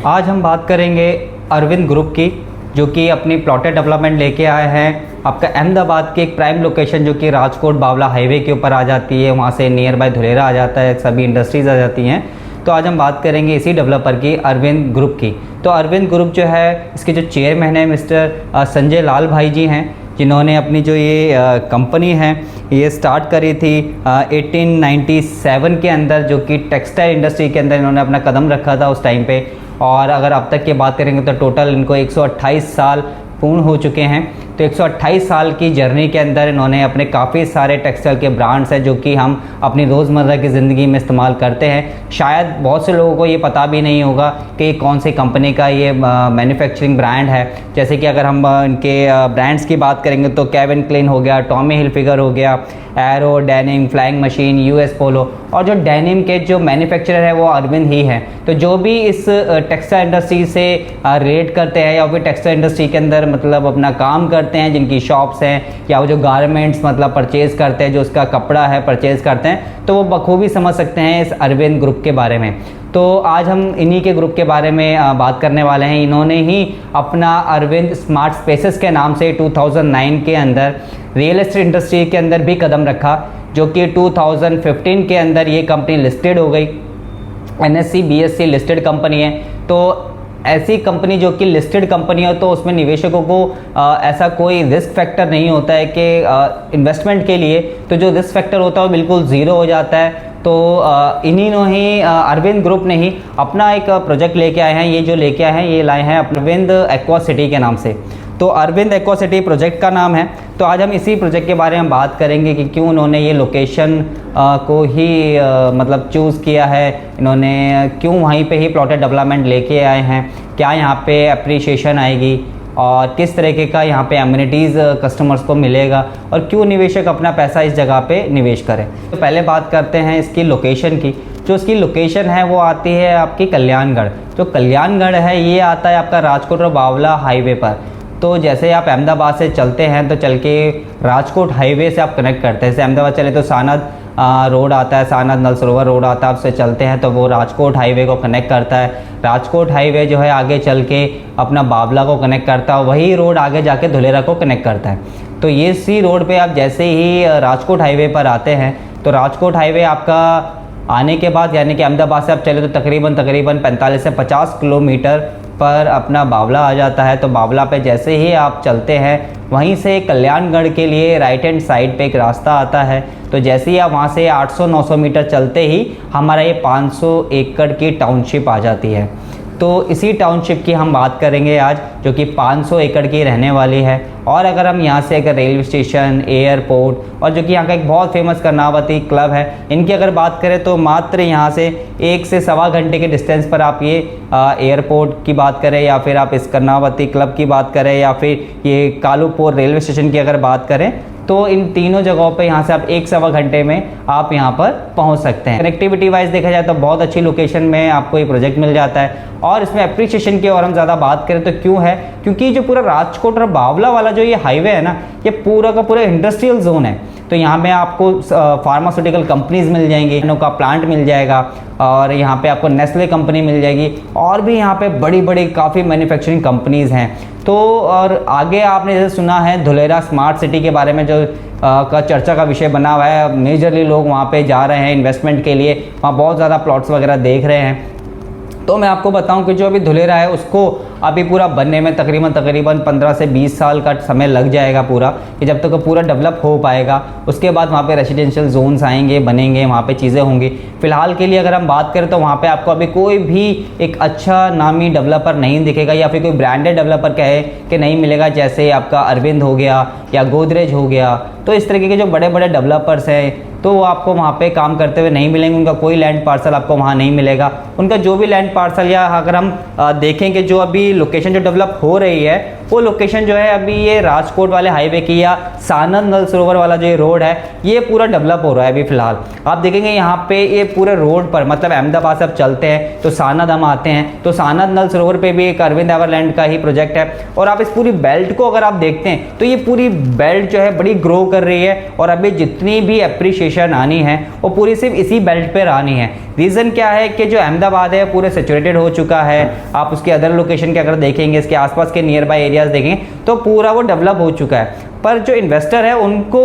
आज हम बात करेंगे अरविंद ग्रुप की, जो कि अपनी प्लॉटेड डेवलपमेंट लेके आए हैं आपका अहमदाबाद की एक प्राइम लोकेशन जो कि राजकोट बावला हाईवे के ऊपर आ जाती है। वहाँ से नियर बाय धुलेरा आ जाता है, सभी इंडस्ट्रीज़ आ जाती हैं। तो आज हम बात करेंगे इसी डेवलपर की, अरविंद ग्रुप की। तो अरविंद ग्रुप जो है, इसके जो चेयरमैन है मिस्टर संजय लाल भाई जी हैं, जिन्होंने अपनी जो ये कंपनी है ये स्टार्ट करी थी 1897 के अंदर, जो कि टेक्सटाइल इंडस्ट्री के अंदर इन्होंने अपना कदम रखा था उस टाइम पे। और अगर अब तक की बात करेंगे तो टोटल इनको 128 साल पूर्ण हो चुके हैं। तो 128 साल की जर्नी के अंदर इन्होंने अपने काफ़ी सारे टेक्सटाइल के ब्रांड्स हैं जो कि हम अपनी रोज़मर्रा की ज़िंदगी में इस्तेमाल करते हैं। शायद बहुत से लोगों को ये पता भी नहीं होगा कि ये कौन सी कंपनी का ये मैन्युफैक्चरिंग ब्रांड है। जैसे कि अगर हम इनके ब्रांड्स की बात करेंगे तो केविन क्लीन हो गया, टॉमी हिलफिगर हो गया, arrow, denim, flying machine, US Polo, और जो डेनिम के जो मैन्युफैक्चरर है वो अरविंद ही है। तो जो भी इस टेक्सटाइल इंडस्ट्री से रिलेट करते हैं या फिर टेक्सटाइल इंडस्ट्री के अंदर मतलब अपना काम करते हैं, जिनकी शॉप्स हैं या वो जो गारमेंट्स मतलब परचेज़ करते हैं, जो उसका कपड़ा है परचेज़ करते हैं, तो वो बखूबी समझ सकते हैं इस अरविंद ग्रुप के बारे में। तो आज हम इन्हीं के ग्रुप के बारे में बात करने वाले हैं। इन्होंने ही अपना अरविंद स्मार्ट स्पेसेस के नाम से 2009 के अंदर रियल एस्टेट इंडस्ट्री के अंदर भी कदम रखा, जो कि 2015 के अंदर ये कंपनी लिस्टेड हो गई। NSE BSE लिस्टेड कंपनी है। तो ऐसी कंपनी जो कि लिस्टेड कंपनी हो तो उसमें निवेशकों को ऐसा कोई रिस्क फैक्टर नहीं होता है कि इन्वेस्टमेंट के लिए, तो जो रिस्क फैक्टर होता है वो बिल्कुल ज़ीरो हो जाता है। तो इन्हीं ने ही अरविंद ग्रुप ने ही अपना एक प्रोजेक्ट लेके आए हैं। ये जो लेके आए हैं ये लाए हैं अरविंद एक्वा सिटी के नाम से। तो अरविंद एक्वा सिटी प्रोजेक्ट का नाम है। तो आज हम इसी प्रोजेक्ट के बारे में बात करेंगे कि क्यों उन्होंने ये लोकेशन को ही मतलब चूज़ किया है, इन्होंने क्यों वहीं पे ही प्लॉटेड डेवलपमेंट लेके आए हैं, क्या यहाँ पे अप्रिशिएशन आएगी और किस तरीके का यहाँ पे एमिनिटीज़ कस्टमर्स को मिलेगा, और क्यों निवेशक अपना पैसा इस जगह पे निवेश करें। तो पहले बात करते हैं इसकी लोकेशन की। जो इसकी लोकेशन है वो आती है आपकी कल्याणगढ़। जो कल्याणगढ़ है ये आता है आपका राजकोट और बावला हाईवे पर। तो जैसे आप अहमदाबाद से चलते हैं तो चल के राजकोट हाईवे से आप कनेक्ट करते हैं। जैसे अहमदाबाद चले तो सानद रोड आता है, सानद नल सरोवर रोड आता है, आपसे चलते हैं तो वो राजकोट हाईवे को कनेक्ट करता है। राजकोट हाईवे जो है आगे चल के अपना बावला को कनेक्ट करता है, वही रोड आगे जाके धुलेरा को कनेक्ट करता है। तो ये सी रोड पे आप जैसे ही राजकोट हाईवे पर आते हैं तो राजकोट हाईवे आपका आने के बाद यानी कि अहमदाबाद से आप चले तो तकरीबन 45 से 50 किलोमीटर पर अपना बावला आ जाता है। तो बावला पे जैसे ही आप चलते हैं वहीं से कल्याणगढ़ के लिए राइट हैंड साइड पे एक रास्ता आता है। तो जैसे ही आप वहाँ से 800-900 मीटर चलते ही हमारा ये 500 एकड़ की टाउनशिप आ जाती है। तो इसी टाउनशिप की हम बात करेंगे आज, जो कि 500 एकड़ की रहने वाली है। और अगर हम यहाँ से अगर रेलवे स्टेशन, एयरपोर्ट और जो कि यहाँ का एक बहुत फेमस कर्नावती क्लब है, इनकी अगर बात करें तो मात्र यहाँ से 1 से सवा घंटे के डिस्टेंस पर आप ये एयरपोर्ट की बात करें या फिर आप इस कर्नावती क्लब की बात करें या फिर ये कालूपुर रेलवे स्टेशन की अगर बात करें, तो इन तीनों जगहों पे यहाँ से आप 1 सवा घंटे में आप यहाँ पर पहुँच सकते हैं। कनेक्टिविटी वाइज देखा जाए तो बहुत अच्छी लोकेशन में आपको ये प्रोजेक्ट मिल जाता है। और इसमें अप्रिशिएशन की और हम ज़्यादा बात करें तो क्यों है, क्योंकि जो पूरा राजकोट और बावला वाला जो ये हाईवे है ना, ये पूरा का पूरा इंडस्ट्रियल जोन है। तो यहाँ में आपको फार्मास्यूटिकल कंपनीज मिल जाएंगी, का प्लांट मिल जाएगा, और यहाँ पे आपको नेस्ले कंपनी मिल जाएगी, और भी यहाँ पे बड़ी बड़ी काफ़ी मैन्युफैक्चरिंग कंपनीज़ हैं। तो और आगे आपने जैसे सुना है धुलेरा स्मार्ट सिटी के बारे में जो का चर्चा का विषय बना हुआ है। मेजरली लोग वहाँ पे जा रहे हैं इन्वेस्टमेंट के लिए, वहाँ बहुत ज़्यादा प्लॉट्स वगैरह देख रहे हैं। तो मैं आपको बताऊं कि जो अभी धुलेरा है उसको अभी पूरा बनने में तकरीबन 15 से 20 साल का समय लग जाएगा पूरा, कि जब तक पूरा डेवलप हो पाएगा। उसके बाद वहाँ पे रेसिडेंशियल जोन्स आएंगे, बनेंगे, वहाँ पे चीज़ें होंगी। फ़िलहाल के लिए अगर हम बात करें तो वहाँ पे आपको अभी कोई भी एक अच्छा नामी डेवलपर नहीं दिखेगा या फिर कोई ब्रांडेड डेवलपर कहे कि नहीं मिलेगा, जैसे आपका अरविंद हो गया या गोदरेज हो गया। तो इस तरीके के जो बड़े बड़े डेवलपर्स हैं तो वो आपको वहाँ पे काम करते हुए नहीं मिलेंगे। उनका कोई लैंड पार्सल आपको वहाँ नहीं मिलेगा। उनका जो भी लैंड पार्सल, या अगर हम देखें कि जो अभी लोकेशन जो डेवलप हो रही है वो लोकेशन जो है अभी ये राजकोट वाले हाईवे की या सानंद नल सरोवर वाला जो ये रोड है ये पूरा डेवलप हो रहा है अभी फिलहाल। आप देखेंगे यहाँ पे ये पूरे रोड पर, मतलब अहमदाबाद से आप चलते हैं तो सानंद हम आते हैं, तो सानंद नल सरोवर पे भी एक अरविंद एवरलैंड का ही प्रोजेक्ट है। और आप इस पूरी बेल्ट को अगर आप देखते हैं तो ये पूरी बेल्ट जो है बड़ी ग्रो कर रही है, और अभी जितनी भी एप्रिसिएशन आनी है वो पूरी सिर्फ इसी बेल्ट पर आनी है। रीज़न क्या है कि जो अहमदाबाद है पूरे सेचुरेटेड हो चुका है। आप उसके अदर लोकेशन के अगर देखेंगे, इसके आसपास के नियर बाय एरियाज देखेंगे तो पूरा वो डेवलप हो चुका है। पर जो इन्वेस्टर है उनको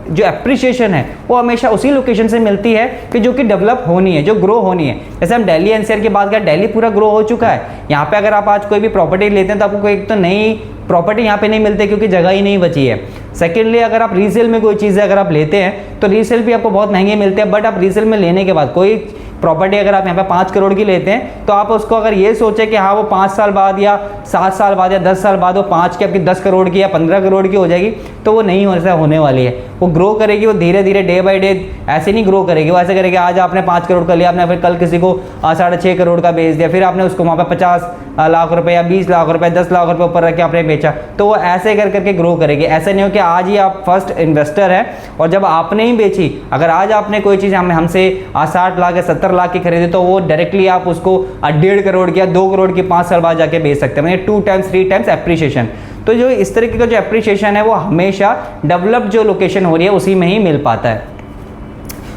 जो एप्रिसिएशन है वो हमेशा उसी लोकेशन से मिलती है कि जो कि डेवलप होनी है, जो ग्रो होनी है। जैसे हम दिल्ली एनसीआर की बात करें, दिल्ली पूरा ग्रो हो चुका है। यहाँ पे अगर आप आज कोई भी प्रॉपर्टी लेते हैं तो आपको एक तो नई प्रॉपर्टी यहाँ पे नहीं मिलती क्योंकि जगह ही नहीं बची है। सेकेंडली अगर आप रीसेल में कोई चीज़ अगर आप लेते हैं तो रीसेल भी आपको बहुत महंगे मिलते हैं। बट आप रीसेल में लेने के बाद कोई प्रॉपर्टी अगर आप यहाँ पे 5 करोड़ की लेते हैं तो आप उसको अगर ये सोचे कि हाँ वो 5 साल बाद या 7 साल बाद या 10 साल बाद वो 5 की आपकी 10 करोड़ की या 15 करोड़ की हो जाएगी, तो वो नहीं होने वाली है। वो ग्रो करेगी, वो धीरे धीरे डे बाई डे ऐसे नहीं ग्रो करेगी। वो ऐसे करेगी, आज आपने 5 करोड़ का लिया, आपने फिर कल किसी को 6.5 करोड़ का बेच दिया, फिर आपने उसको वहाँ पर 50 लाख रुपए या 20 लाख रुपए 10 लाख रुपए ऊपर रख के आपने बेचा, तो वो ऐसे कर करके ग्रो करेगी। ऐसा नहीं हो कि आज ही आप फर्स्ट इन्वेस्टर हैं और जब आपने ही बेची, अगर आज आपने कोई चीज़ हमसे 60 लाख या 70 लाख की खरीदी तो वो डायरेक्टली आप उसको 1.5 करोड़ की या 2 करोड़ की 5 साल बाद जाके बेच सकते हैं, मतलब 2 टाइम्स 3 टाइम्स एप्रिसिएशन। तो जो इस तरीके का जो एप्रिसिएशन है वो हमेशा डेवलप्ड जो लोकेशन हो रही है उसी में ही मिल पाता है।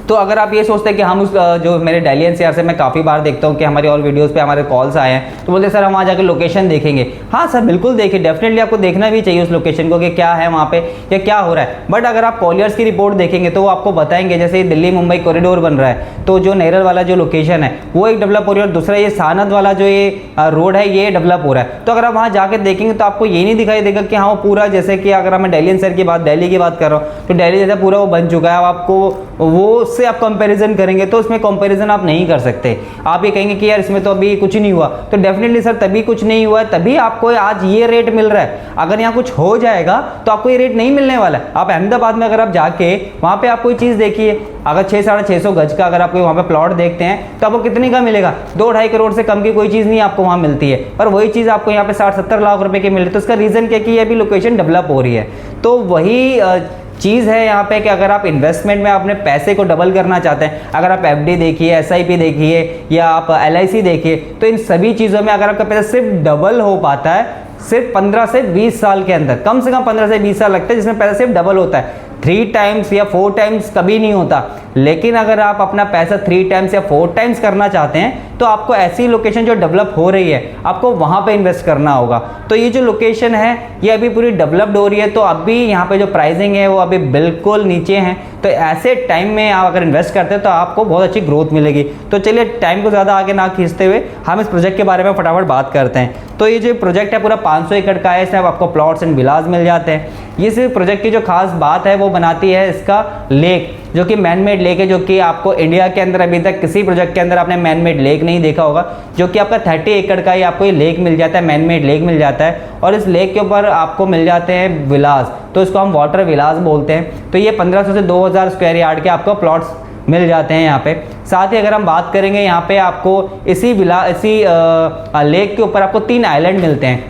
तो अगर आप ये सोचते हैं कि हम उस जो मेरे दिल्ली एनसीआर से मैं काफ़ी बार देखता हूँ कि हमारे ऑल वीडियोस पे हमारे कॉल्स आए हैं तो बोलते सर हम वहाँ जाकर लोकेशन देखेंगे। हाँ सर बिल्कुल देखिए, डेफिनेटली आपको देखना भी चाहिए उस लोकेशन को कि क्या है वहाँ पे या क्या हो रहा है। बट अगर आप कॉलियर्स की रिपोर्ट देखेंगे तो वो आपको बताएंगे, जैसे दिल्ली मुंबई कॉरिडोर बन रहा है तो जो नेरल वाला जो लोकेशन है वो एक डेवलप हो रही है, और दूसरा ये सानंद वाला जो ये रोड है ये डेवलप हो रहा है। तो अगर आप वहाँ जाकर देखेंगे तो आपको ये नहीं दिखाई देगा कि हाँ वो पूरा, जैसे कि अगर मैं दिल्ली एनसीआर की बात दिल्ली की बात कर रहा हूँ तो दिल्ली जैसा पूरा वो बन चुका है, आपको वो उससे आप कंपेरिजन करेंगे तो उसमें कंपैरिजन आप नहीं कर सकते। आप ये कहेंगे कि यार इसमें तो अभी कुछ नहीं हुआ, तो डेफिनेटली सर तभी कुछ नहीं हुआ है, तभी आपको आज ये रेट मिल रहा है। अगर यहाँ कुछ हो जाएगा तो आपको ये रेट नहीं मिलने वाला है। आप अहमदाबाद में अगर आप जाके वहाँ पे आप कोई चीज़ देखिए, अगर 600-650 गज का अगर आप कोई वहाँ पे प्लॉट देखते हैं तो आपको कितने का मिलेगा? 2-2.5 करोड़ से कम की कोई चीज़ नहीं आपको वहाँ मिलती है, पर वही चीज़ आपको यहाँ पे 60-70 लाख रुपए की मिल रही है। तो इसका रीज़न क्या कि ये अभी लोकेशन डेवलप हो रही है। तो वही चीज़ है यहाँ पे कि अगर आप इन्वेस्टमेंट में अपने पैसे को डबल करना चाहते हैं, अगर आप एफडी देखिए, एसआईपी देखिए या आप एलआईसी देखिए, तो इन सभी चीज़ों में अगर आपका पैसा सिर्फ डबल हो पाता है सिर्फ 15 से 20 साल के अंदर, कम से कम 15 से 20 साल लगता है जिसमें पैसा सिर्फ डबल होता है। 3 टाइम्स या 4 टाइम्स कभी नहीं होता। लेकिन अगर आप अपना पैसा 3 टाइम्स या 4 टाइम्स करना चाहते हैं तो आपको ऐसी लोकेशन जो डेवलप हो रही है आपको वहाँ पे इन्वेस्ट करना होगा। तो ये जो लोकेशन है ये अभी पूरी डेवलप्ड हो रही है, तो अभी यहाँ पे जो प्राइसिंग है वो अभी बिल्कुल नीचे है। तो ऐसे टाइम में आप अगर इन्वेस्ट करते हैं तो आपको बहुत अच्छी ग्रोथ मिलेगी। तो चलिए टाइम को ज़्यादा आगे ना खींचते हुए हम इस प्रोजेक्ट के बारे में फटाफट बात करते हैं। तो ये जो प्रोजेक्ट है पूरा 500 एकड़ का है, इसमें आपको प्लॉट्स एंड विलास मिल जाते हैं। इस प्रोजेक्ट की जो खास बात है वो बनाती है इसका लेक, जो कि मैन मेड लेक है, जो कि आपको इंडिया के अंदर अभी तक किसी प्रोजेक्ट के अंदर आपने मैन मेड लेक नहीं देखा होगा। जो कि आपका 30 एकड़ का ही आपको ये लेक मिल जाता है, मैन मेड लेक मिल जाता है, और इस लेक के ऊपर आपको मिल जाते हैं विलास, तो इसको हम वाटर विलास बोलते हैं। तो ये 1500 से 2000 स्क्वायर यार्ड के आपको प्लॉट्स मिल जाते हैं यहाँ पे। साथ ही अगर हम बात करेंगे यहाँ पे आपको इसी लेक के ऊपर आपको 3 आइलैंड मिलते हैं।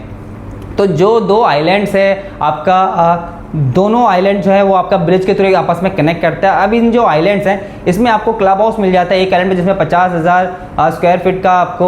तो जो 2 आइलैंड्स है आपका दोनों आइलैंड जो है वो आपका ब्रिज के थ्रू आपस में कनेक्ट करता है। अब इन जो आइलैंड्स हैं इसमें आपको क्लब हाउस मिल जाता है एक आइलैंड में, जिसमें 50,000 स्क्वायर फीट का आपको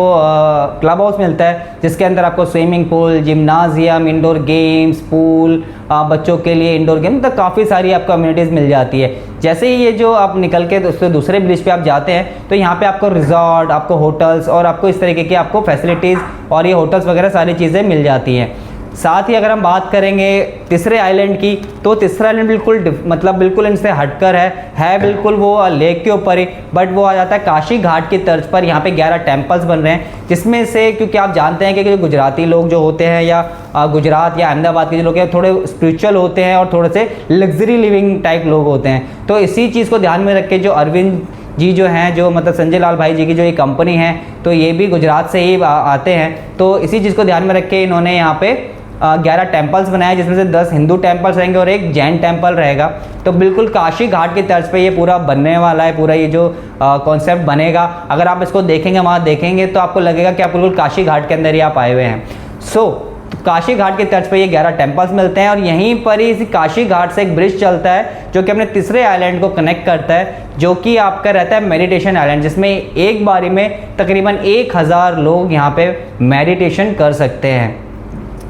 क्लब हाउस मिलता है, जिसके अंदर आपको swimming pool, gymnasium, indoor games, pool, बच्चों के लिए इंडोर गेम, तो काफ़ी सारी आपको अम्यूनिटीज़ मिल जाती है। जैसे ही ये जो आप निकल के दूसरे ब्रिज पे आप जाते हैं तो यहाँ पे आपको रिजॉर्ट, आपको होटल्स और आपको इस तरीके की आपको फैसिलिटीज़ और ये होटल्स वगैरह सारी चीज़ें मिल जाती हैं। साथ ही अगर हम बात करेंगे तीसरे आइलैंड की, तो तीसरा आइलैंड बिल्कुल इनसे हटकर है बिल्कुल वो लेक के ऊपर ही, बट वो आ जाता है काशी घाट की तर्ज पर। यहाँ पे 11 टेम्पल्स बन रहे हैं, जिसमें से क्योंकि आप जानते हैं कि गुजराती लोग जो होते हैं या गुजरात या अहमदाबाद के जो लोग हैं थोड़े स्पिरिचुअल होते हैं और थोड़े से लग्जरी लिविंग टाइप लोग होते हैं। तो इसी चीज़ को ध्यान में रख के जो अरविंद जी जो हैं, जो मतलब संजय लाल भाई जी की जो ये कंपनी है, तो ये भी गुजरात से ही आते हैं। तो इसी चीज़ को ध्यान में रख के इन्होंने यहाँ पे 11 टेम्पल्स बनाए, जिसमें से 10 हिंदू टेम्पल्स रहेंगे और एक जैन टेम्पल रहेगा। तो बिल्कुल काशी घाट की तर्ज पे ये पूरा बनने वाला है, पूरा ये जो कॉन्सेप्ट बनेगा। अगर आप इसको देखेंगे, वहाँ देखेंगे तो आपको लगेगा कि आप बिल्कुल काशी घाट के अंदर ही आप आए हुए हैं। तो काशी घाट के तर्ज पे ये 11 टेम्पल्स मिलते हैं और यहीं पर ही इसी काशी घाट से एक ब्रिज चलता है जो कि अपने तीसरे आइलैंड को कनेक्ट करता है, जो कि आपका रहता है मेडिटेशन आइलैंड, जिसमें एक बारी में तकरीबन 1000 लोग यहाँ पे मेडिटेशन कर सकते हैं।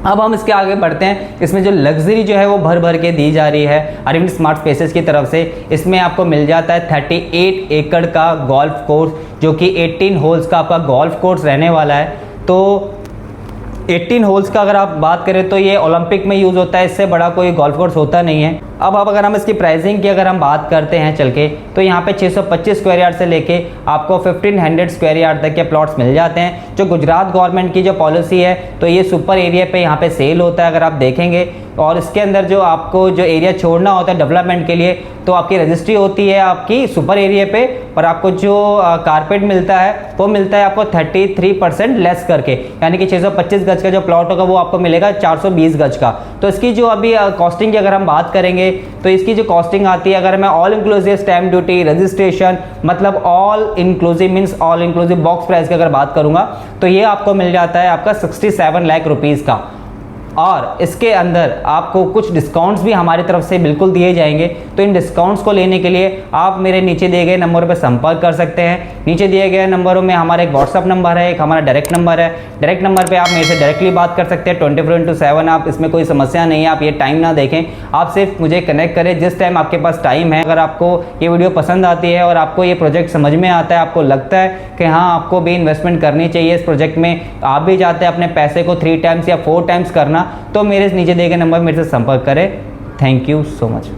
अब हम इसके आगे बढ़ते हैं। इसमें जो लग्जरी जो है वो भर भर के दी जा रही है अरविंद स्मार्ट स्पेसेस की तरफ से। इसमें आपको मिल जाता है 38 एकड़ का गोल्फ कोर्स, जो कि 18 होल्स का आपका गोल्फ कोर्स रहने वाला है। तो 18 होल्स का अगर आप बात करें तो ये ओलंपिक में यूज़ होता है, इससे बड़ा कोई गोल्फ कोर्स होता नहीं है। अब अगर हम इसकी प्राइसिंग की अगर हम बात करते हैं चल के, तो यहाँ पे 625 स्क्वायर यार्ड से लेके आपको 1500 स्क्वायर यार्ड तक के प्लॉट्स मिल जाते हैं। जो गुजरात गवर्नमेंट की जो पॉलिसी है, तो ये सुपर एरिया पे यहाँ पे सेल होता है अगर आप देखेंगे। और इसके अंदर जो आपको जो एरिया छोड़ना होता है डेवलपमेंट के लिए, तो आपकी रजिस्ट्री होती है आपकी सुपर एरिया पे, और आपको जो कारपेट मिलता है वो मिलता है आपको 33% लेस करके, यानी कि 625 गज का जो प्लॉट होगा वो आपको मिलेगा 420 गज का। तो इसकी जो अभी कॉस्टिंग की अगर हम बात करेंगे, तो इसकी जो कॉस्टिंग आती है, अगर मैं all inclusive stamp duty, registration, मतलब all inclusive means all inclusive box price की अगर बात करूंगा, तो ये आपको मिल जाता है आपका 67 लाख रुपीस का। और इसके अंदर आपको कुछ डिस्काउंट्स भी हमारी तरफ से बिल्कुल दिए जाएंगे। तो इन डिस्काउंट्स को लेने के लिए आप मेरे नीचे दिए गए नंबर पर संपर्क कर सकते हैं। नीचे दिए गए नंबरों में हमारा एक व्हाट्सअप नंबर है, एक हमारा डायरेक्ट नंबर है। डायरेक्ट नंबर पे आप मेरे से डायरेक्टली बात कर सकते हैं 24/7। आप इसमें कोई समस्या नहीं है, आप ये टाइम ना देखें, आप सिर्फ मुझे कनेक्ट करें जिस टाइम आपके पास टाइम है। अगर आपको ये वीडियो पसंद आती है और आपको ये प्रोजेक्ट समझ में आता है, आपको लगता है कि हाँ आपको भी इन्वेस्टमेंट करनी चाहिए इस प्रोजेक्ट में, आप भी चाहते हैं अपने पैसे को 3 टाइम्स या 4 टाइम्स करना, तो मेरे नीचे दिए गए नंबर मेरे से संपर्क करें। Thank you so much.